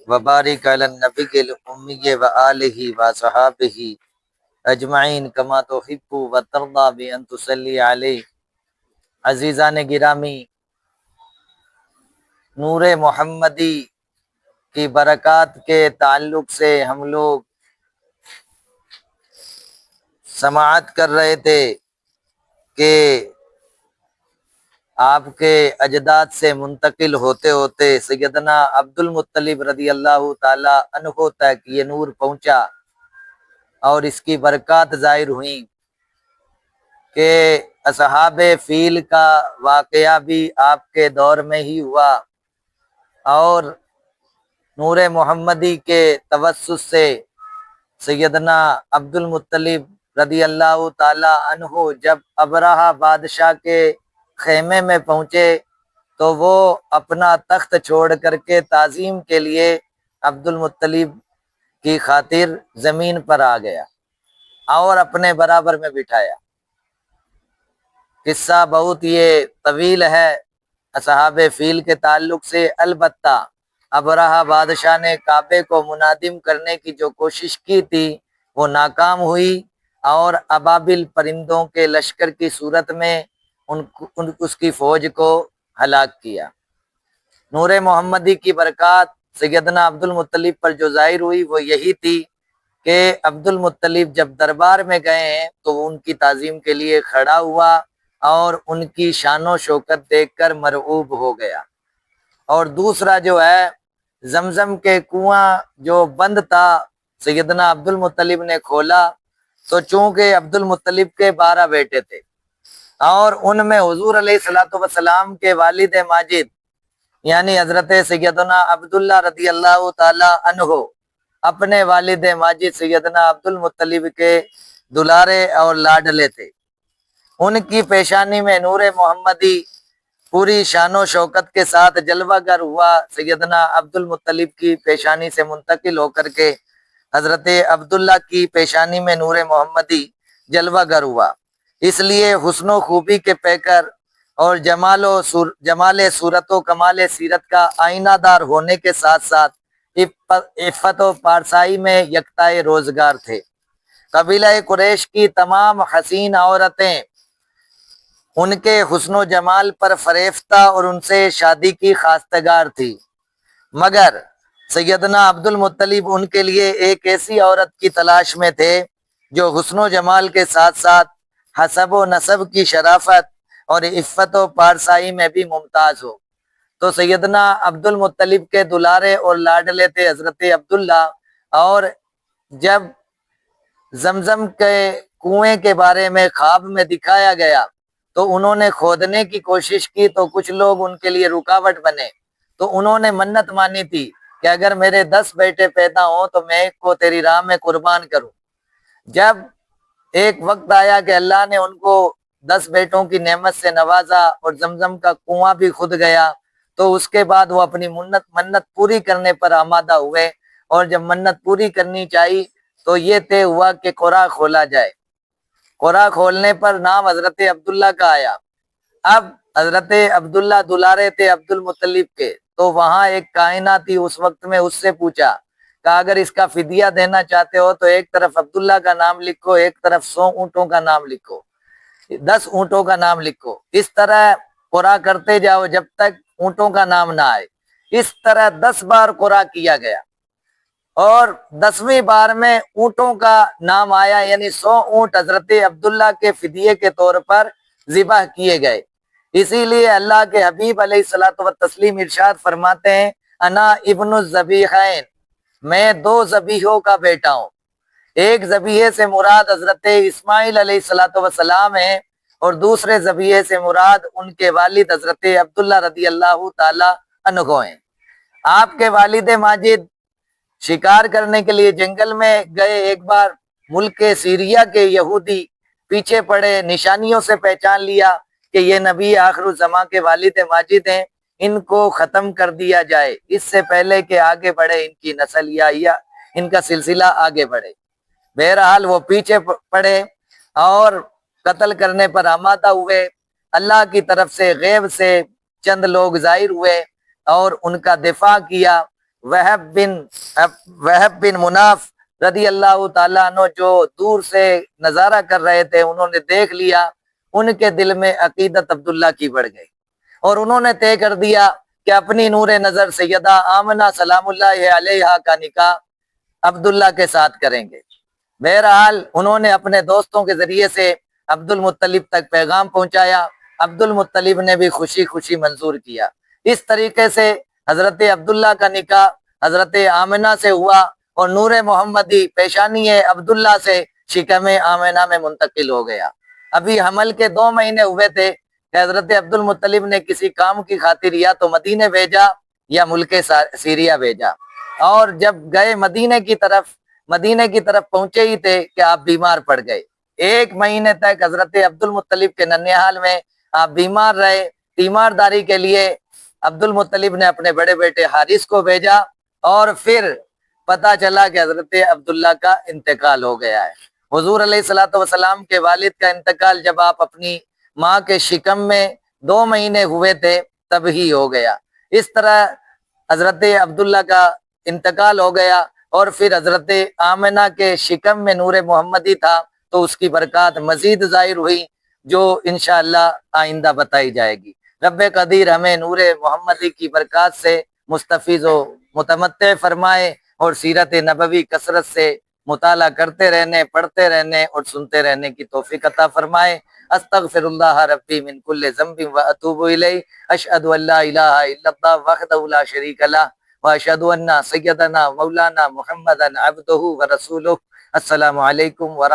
وبارک علی النبی الامی وآلہ وصحابہ اجمعین کما تحب وترضی بان تصلی علیہ۔ عزیزان گرامی، نور محمدی کی برکات کے تعلق سے ہم لوگ سماعت کر رہے تھے کہ آپ کے اجداد سے منتقل ہوتے ہوتے سیدنا عبد المطلب رضی اللہ تعالی عنہ تک یہ نور پہنچا اور اس کی برکات ظاہر ہوئیں کہ اصحاب فیل کا واقعہ بھی آپ کے دور میں ہی ہوا اور نور محمدی کے توسط سے سیدنا عبد المطلب رضی اللہ تعالی عنہ جب ابرہہ بادشاہ کے خیمے میں پہنچے تو وہ اپنا تخت چھوڑ کر کے تعظیم کے لیے عبد المطلب کی خاطر زمین پر آ گیا اور اپنے برابر میں بٹھایا۔ قصہ بہت یہ طویل ہے اصحاب فیل کے تعلق سے، البتہ ابرہہ بادشاہ نے کعبے کو منہدم کرنے کی جو کوشش کی تھی وہ ناکام ہوئی اور ابابل پرندوں کے لشکر کی صورت میں اس کی فوج کو ہلاک کیا۔ نور محمدی کی برکات سیدنا عبد المطلب پر جو ظاہر ہوئی وہ یہی تھی کہ عبد المطلب جب دربار میں گئے ہیں تو وہ ان کی تعظیم کے لیے کھڑا ہوا اور ان کی شان و شوکت دیکھ کر مرعوب ہو گیا۔ اور دوسرا جو ہے زمزم کے کنواں جو بند تھا سیدنا عبد المطلب نے کھولا تو چونکہ عبد المطلب کے 12 بیٹے تھے اور ان میں حضور علیہ الصلوۃ والسلام کے والد ماجد یعنی حضرت سیدنا عبداللہ رضی اللہ تعالی عنہ اپنے والد ماجد سیدنا عبد المطلب کے دلارے اور لاڈلے تھے۔ ان کی پیشانی میں نور محمدی پوری شان و شوکت کے ساتھ جلوہ گر ہوا، سیدنا عبد المطلب کی پیشانی سے منتقل ہو کر کے حضرت عبداللہ کی پیشانی میں نور محمدی جلوہ گر ہوا۔ اس لیے حسن و خوبی کے پیکر اور جمال صورت و کمال سیرت کا آئینہ دار ہونے کے ساتھ ساتھ عفت و پارسائی میں یکتائے روزگار تھے۔ قبیلہ قریش کی تمام حسین عورتیں ان کے حسن و جمال پر فریفتہ اور ان سے شادی کی خواستگار تھی، مگر سیدنا عبد المطلب ان کے لیے ایک ایسی عورت کی تلاش میں تھے جو حسن و جمال کے ساتھ ساتھ حسب و نسب کی شرافت اور عفت و پارسائی میں بھی ممتاز ہو۔ تو سیدنا عبد المطلب کے دلارے اور لاڈلے تھے حضرت عبداللہ، اور جب زمزم کے کنویں کے بارے میں خواب میں دکھایا گیا تو انہوں نے کھودنے کی کوشش کی تو کچھ لوگ ان کے لیے رکاوٹ بنے، تو انہوں نے منت مانی تھی کہ اگر میرے 10 بیٹے پیدا ہوں تو میں ایک کو تیری راہ میں قربان کروں۔ جب ایک وقت آیا کہ اللہ نے ان کو 10 بیٹوں کی نعمت سے نوازا اور زمزم کا کنواں بھی کھد گیا، تو اس کے بعد وہ اپنی منت پوری کرنے پر آمادہ ہوئے، اور جب منت پوری کرنی چاہیے تو یہ طے ہوا کہ قرا کھولا جائے۔ قرا کھولنے پر نام حضرت عبداللہ کا آیا۔ اب حضرت عبداللہ دلارے تھے عبد المطلب کے، تو وہاں ایک کائنہ تھی اس وقت میں، اس سے پوچھا کہ اگر اس کا فدیہ دینا چاہتے ہو تو ایک طرف عبداللہ کا نام لکھو، ایک طرف 100 اونٹوں کا نام لکھو، 10 اونٹوں کا نام لکھو، اس طرح قرا کرتے جاؤ جب تک اونٹوں کا نام نہ آئے۔ اس طرح 10 بار قرا کیا گیا اور 10ویں بار میں اونٹوں کا نام آیا، یعنی 100 اونٹ حضرت عبداللہ کے فدیے کے طور پر ذبح کیے گئے۔ اسی لیے اللہ کے حبیب علیہ الصلوۃ والتسلیم ارشاد فرماتے ہیں انا ابن الذبیحین، میں 2 ذبیحوں کا بیٹا ہوں۔ ایک ذبیحے سے مراد حضرت اسماعیل علیہ الصلوۃ والسلام ہے اور دوسرے ذبیحے سے مراد ان کے والد حضرت عبداللہ رضی اللہ تعالی عنہ ہیں۔ آپ کے والد ماجد شکار کرنے کے لیے جنگل میں گئے، ایک بار ملک سیریا کے یہودی پیچھے پڑے، نشانیوں سے پہچان لیا کہ یہ نبی آخر الزمان کے والد ماجد ہیں، ان کو ختم کر دیا جائے اس سے پہلے کہ آگے بڑھے ان کی نسل یا ان کا سلسلہ آگے بڑھے۔ بہرحال وہ پیچھے پڑے اور قتل کرنے پر آمادہ ہوئے۔ اللہ کی طرف سے غیب سے چند لوگ ظاہر ہوئے اور ان کا دفاع کیا۔ وہب بن مناف رضی اللہ تعالیٰ عنہ جو دور سے نظارہ کر رہے تھے، انہوں نے دیکھ لیا، ان کے دل میں عقیدت عبداللہ کی بڑھ گئی اور انہوں نے طے کر دیا کہ اپنی نور نظر سیدہ آمنہ سلام اللہ علیہا کا نکاح عبداللہ کے ساتھ کریں گے۔ بہرحال انہوں نے اپنے دوستوں کے ذریعے سے عبد المطلب تک پیغام پہنچایا، عبد المطلب نے بھی خوشی خوشی منظور کیا۔ اس طریقے سے حضرت عبداللہ کا نکاح حضرت آمنہ سے ہوا اور نور محمدی پیشانی عبداللہ سے شکم آمنہ میں منتقل ہو گیا۔ ابھی حمل کے 2 مہینے ہوئے تھے کہ حضرت عبد المطلب نے کسی کام کی خاطر یا تو مدینے بھیجا یا ملک سیریا بھیجا، اور جب گئے مدینے کی طرف پہنچے ہی تھے کہ آپ بیمار پڑ گئے۔ 1 مہینے تک حضرت عبد المطلب کے ننھیال میں آپ بیمار رہے۔ تیمارداری کے لیے عبد المطلب نے اپنے بڑے بیٹے حارث کو بھیجا اور پھر پتا چلا کہ حضرت عبداللہ کا انتقال ہو گیا ہے۔ حضور علیہ الصلوۃ والسلام کے والد کا انتقال جب آپ اپنی ماں کے شکم میں 2 مہینے ہوئے تھے تب ہی ہو گیا۔ اس طرح حضرت عبداللہ کا انتقال ہو گیا اور پھر حضرت آمنہ کے شکم میں نور محمدی تھا تو اس کی برکات مزید ظاہر ہوئی، جو انشاءاللہ آئندہ بتائی جائے گی۔ رب قدیر ہمیں نور محمدی کی برکات سے مستفیض و متمتع فرمائے اور سیرت نبوی کثرت سے مطالعہ کرتے رہنے، پڑھتے رہنے اور سنتے رہنے کی توفیق عطا فرمائے۔ استغفر اللہ ربی من کل ذنب واتوب الیہ، اشہد ان لا الہ الا اللہ وحدہ لا شریک لہ واشہد ان سیدنا مولانا محمدا عبدہ ورسولہ۔ السلام علیکم ورحمۃ